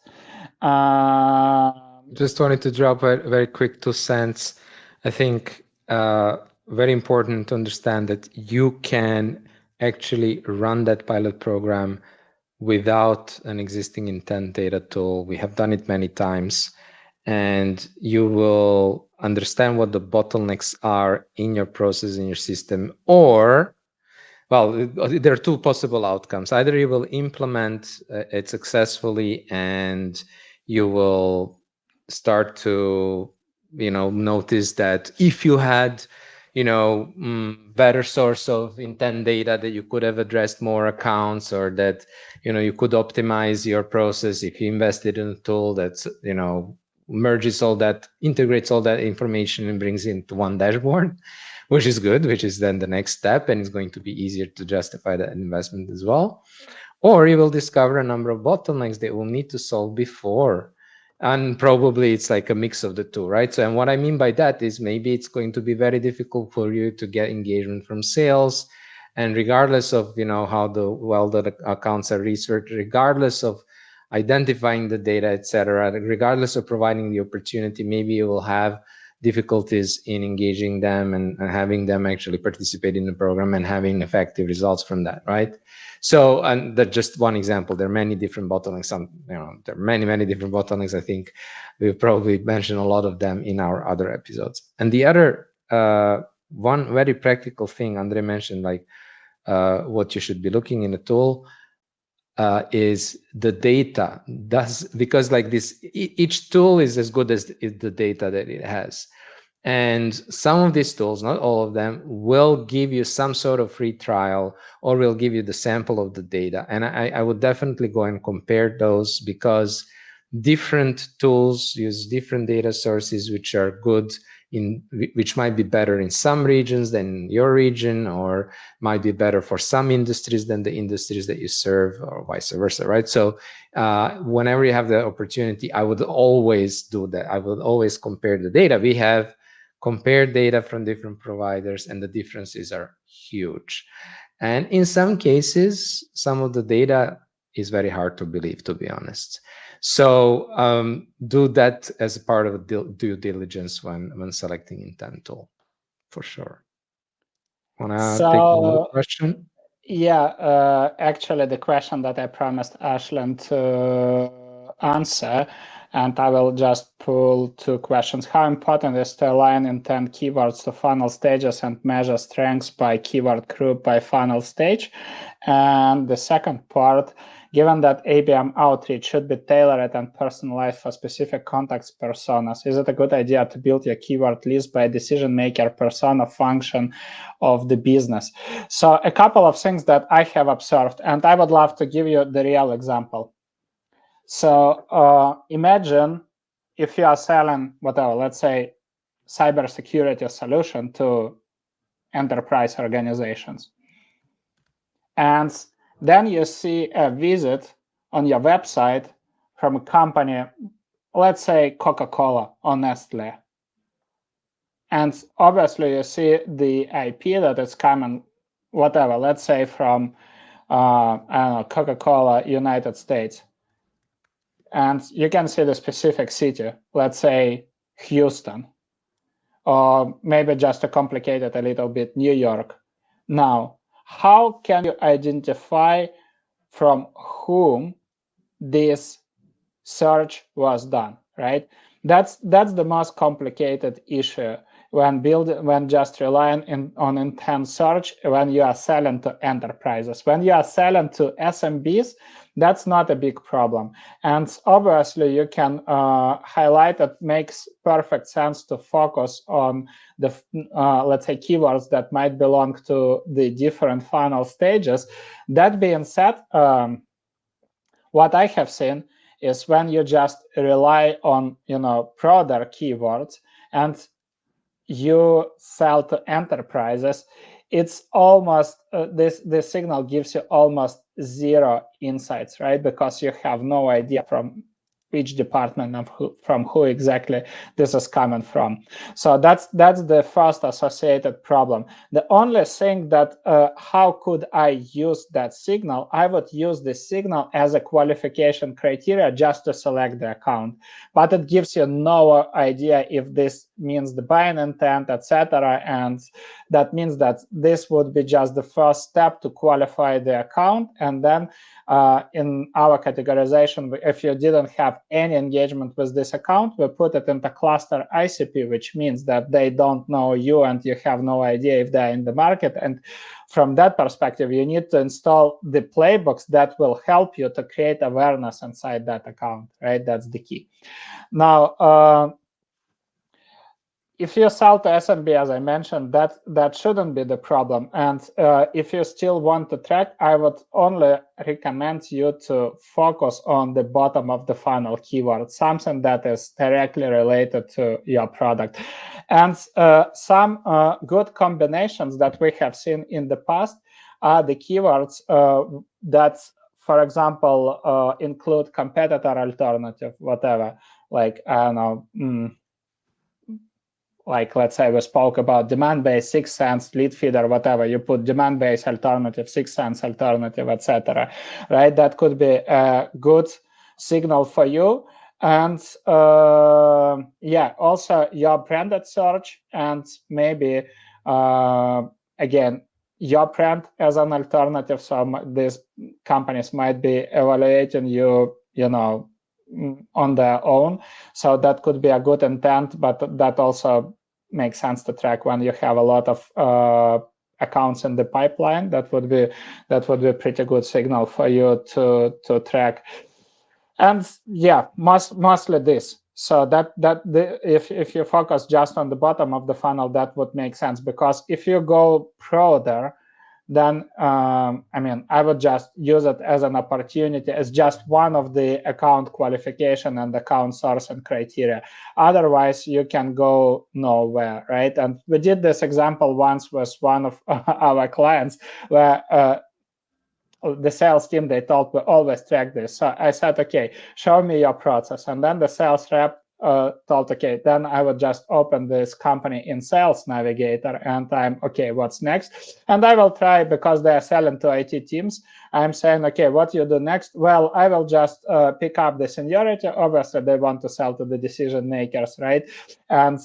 Just wanted to drop a very quick 2 cents. I think very important to understand that you can actually run that pilot program without an existing intent data tool. We have done it many times, and you will understand what the bottlenecks are in your process, in your system, or well, there are two possible outcomes. Either you will implement it successfully and you will start to, notice that if you had, better source of intent data, that you could have addressed more accounts, or that, you could optimize your process if you invested in a tool that's, merges all that, integrates all that information and brings it into one dashboard, which is good, which is then the next step, and it's going to be easier to justify that investment as well. Or you will discover a number of bottlenecks that will need to solve before. And probably it's like a mix of the two, right? So, and what I mean by that is maybe it's going to be very difficult for you to get engagement from sales. And regardless of, how well the accounts are researched, regardless of identifying the data, etc., regardless of providing the opportunity, maybe you will have difficulties in engaging them and having them actually participate in the program and having effective results from that, right? So, and that's just one example. There are many different bottlenecks. There are many different bottlenecks. I think we've probably mentioned a lot of them in our other episodes. And the other one very practical thing Andrei mentioned, like what you should be looking in a tool, is the data. Because like this, each tool is as good as the data that it has. And some of these tools, not all of them, will give you some sort of free trial, or will give you the sample of the data. And I would definitely go and compare those, because different tools use different data sources, which are good which might be better in some regions than your region, or might be better for some industries than the industries that you serve, or vice versa, right? So whenever you have the opportunity, I would always do that. I would always compare the data. We have compared data from different providers, and the differences are huge. And in some cases, some of the data is very hard to believe, to be honest. So do that as a part of due diligence when selecting intent tool, for sure. Wanna take one more question?
Yeah, actually the question that I promised Ashland to answer, and I will just pull two questions. How important is to align intent keywords to funnel stages and measure strengths by keyword group by funnel stage? And the second part, given that ABM outreach should be tailored and personalized for specific context personas, is it a good idea to build your keyword list by decision maker persona function of the business? So a couple of things that I have observed, and I would love to give you the real example. So imagine if you are selling whatever, let's say cybersecurity solution to enterprise organizations, and then you see a visit on your website from a company, let's say Coca-Cola or Nestle, and obviously you see the IP that is coming, whatever, let's say from I don't know, Coca-Cola United States, and you can see the specific city, let's say Houston, or maybe just to complicate it a little bit, New York. Now, how can you identify from whom this search was done, right? That's the most complicated issue when just relying on intent search when you are selling to enterprises. When you are selling to SMBs, that's not a big problem. And obviously you can highlight it makes perfect sense to focus on the let's say keywords that might belong to the different funnel stages. That being said, what I have seen is when you just rely on broader keywords and you sell to enterprises, it's almost this signal gives you almost zero insights, right? Because you have no idea from which department of from who exactly this is coming from. So that's the first associated problem. The only thing that how could I use that signal? I would use this signal as a qualification criteria just to select the account, but it gives you no idea if this means the buying intent, etc. And that means that this would be just the first step to qualify the account, and then in our categorization, if you didn't have any engagement with this account, we put it into cluster ICP, which means that they don't know you and you have no idea if they're in the market. And from that perspective, you need to install the playbooks that will help you to create awareness inside that account, right? That's the key. Now, if you sell to SMB, as I mentioned, that shouldn't be the problem. And if you still want to track, I would only recommend you to focus on the bottom of the funnel keyword, something that is directly related to your product. And some good combinations that we have seen in the past are the keywords that, for example, include competitor alternative, whatever, like, I don't know, like let's say we spoke about demand-based 6 cents lead feeder, whatever, you put demand-based alternative, 6 cents alternative, etc. Right? That could be a good signal for you. And yeah, also your branded search, and maybe again your brand as an alternative. So these companies might be evaluating you, on their own. So that could be a good intent, but that also makes sense to track when you have a lot of accounts in the pipeline. That would be a pretty good signal for you to track. And yeah, mostly this. So if you focus just on the bottom of the funnel, that would make sense, because if you go broader, then I mean, I would just use it as an opportunity, as just one of the account qualification and account sourcing criteria. Otherwise, you can go nowhere, right? And we did this example once with one of our clients where the sales team, they told we always track this. So I said, okay, show me your process. And then the sales rep told, okay, then I would just open this company in Sales Navigator, and I'm, okay, what's next? And I will try, because they are selling to IT teams, I'm saying, okay, what you do next? Well, I will just pick up the seniority. Obviously, they want to sell to the decision makers, right? And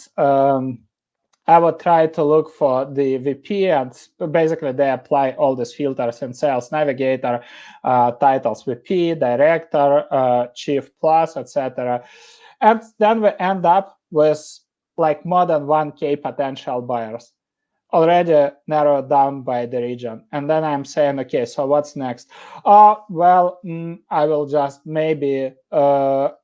I would try to look for the VP, and basically they apply all these filters in Sales Navigator, titles VP, Director, Chief Plus, etc. And then we end up with like more than 1K potential buyers, already narrowed down by the region. And then I'm saying, okay, so what's next? Well, I will just maybe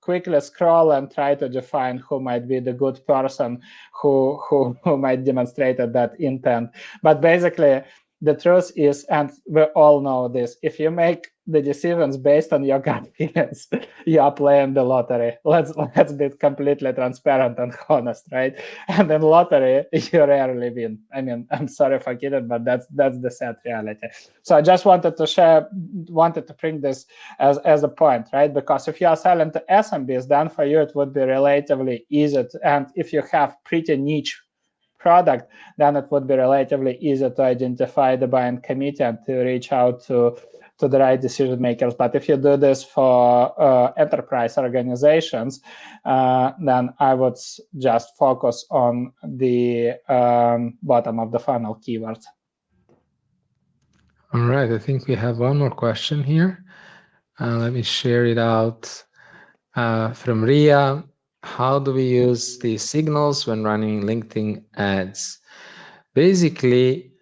quickly scroll and try to define who might be the good person who might demonstrate that intent. But basically, the truth is, and we all know this, if you make the decisions based on your gut feelings, you are playing the lottery. Let's be completely transparent and honest, right? And in lottery, you rarely win. I mean, I'm sorry for kidding, but that's the sad reality. So I just wanted to bring this as a point, right? Because if you are selling to SMBs, then for you it would be relatively easy, and if you have pretty niche product, then it would be relatively easy to identify the buying committee and to reach out to the right decision makers. But if you do this for enterprise organizations, then I would just focus on the bottom of the funnel keywords.
All right, I think we have one more question here. Let me share it out. From Ria, how do we use these signals when running LinkedIn ads? Basically,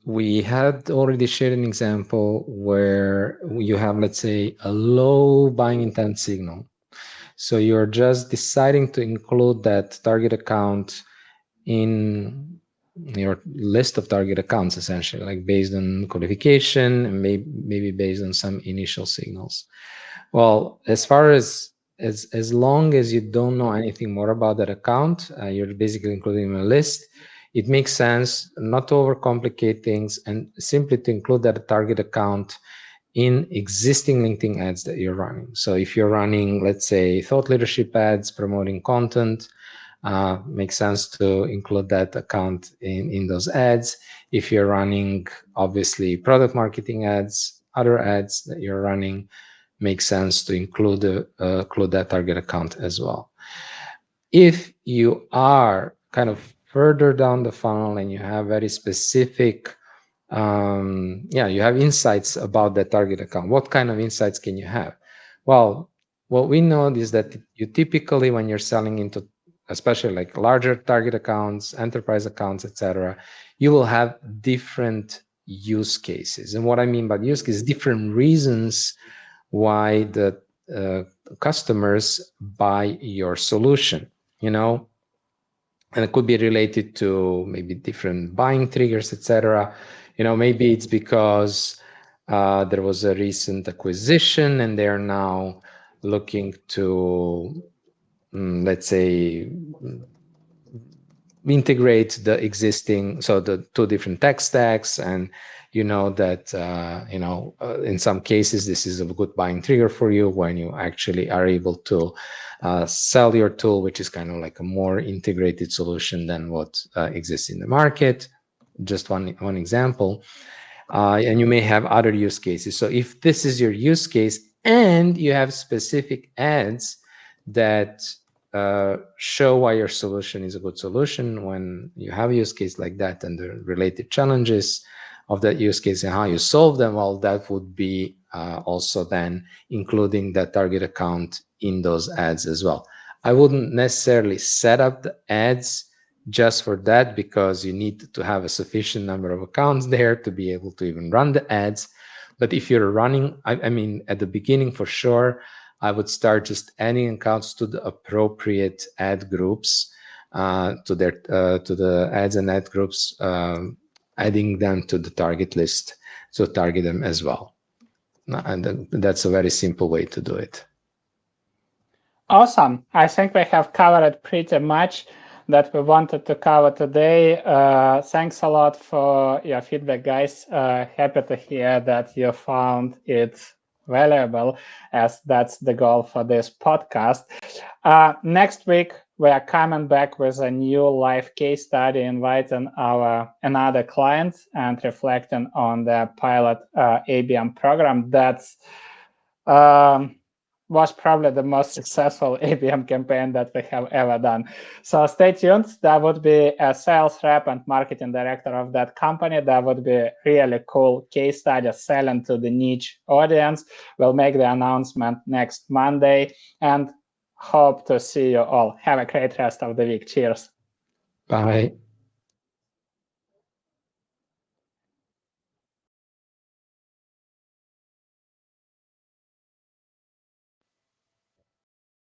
we had already shared an example where you have, let's say, a low buying intent signal. So you're just deciding to include that target account in your list of target accounts, essentially, like based on qualification and maybe based on some initial signals. Well, as far as long as you don't know anything more about that account, you're basically including a list. It makes sense not to overcomplicate things and simply to include that target account in existing LinkedIn ads that you're running. So if you're running, let's say, thought leadership ads promoting content, makes sense to include that account in those ads. If you're running, obviously, product marketing ads, other ads that you're running, makes sense to include that target account as well. If you are kind of further down the funnel and you have very specific, you have insights about that target account, what kind of insights can you have? Well, what we know is that you typically, when you're selling into, especially like larger target accounts, enterprise accounts, etc., you will have different use cases. And what I mean by use cases, different reasons why the customers buy your solution, and it could be related to maybe different buying triggers, etc. Maybe it's because there was a recent acquisition and they're now looking to, let's say, integrate the existing, so the two different tech stacks, and that in some cases this is a good buying trigger for you when you actually are able to sell your tool, which is kind of like a more integrated solution than what exists in the market. Just one example. And you may have other use cases. So if this is your use case and you have specific ads that show why your solution is a good solution, when you have a use case like that and the related challenges of that use case and how you solve them, well, that would be also then including that target account in those ads as well. I wouldn't necessarily set up the ads just for that, because you need to have a sufficient number of accounts there to be able to even run the ads. But if you're running, I mean, at the beginning, for sure, I would start just adding accounts to the appropriate ad groups, to the ads and ad groups, adding them to the target list, so target them as well. And that's a very simple way to do it.
Awesome. I think we have covered pretty much that we wanted to cover today. Thanks a lot for your feedback, guys. Happy to hear that you found it valuable, as that's the goal for this podcast. Next week, we are coming back with a new live case study, inviting another client and reflecting on the pilot ABM program that's was probably the most successful ABM campaign that we have ever done. So stay tuned. That would be a sales rep and marketing director of that company. That would be a really cool case study selling to the niche audience. We'll make the announcement next Monday, and hope to see you all. Have a great rest of the week. Cheers.
Bye.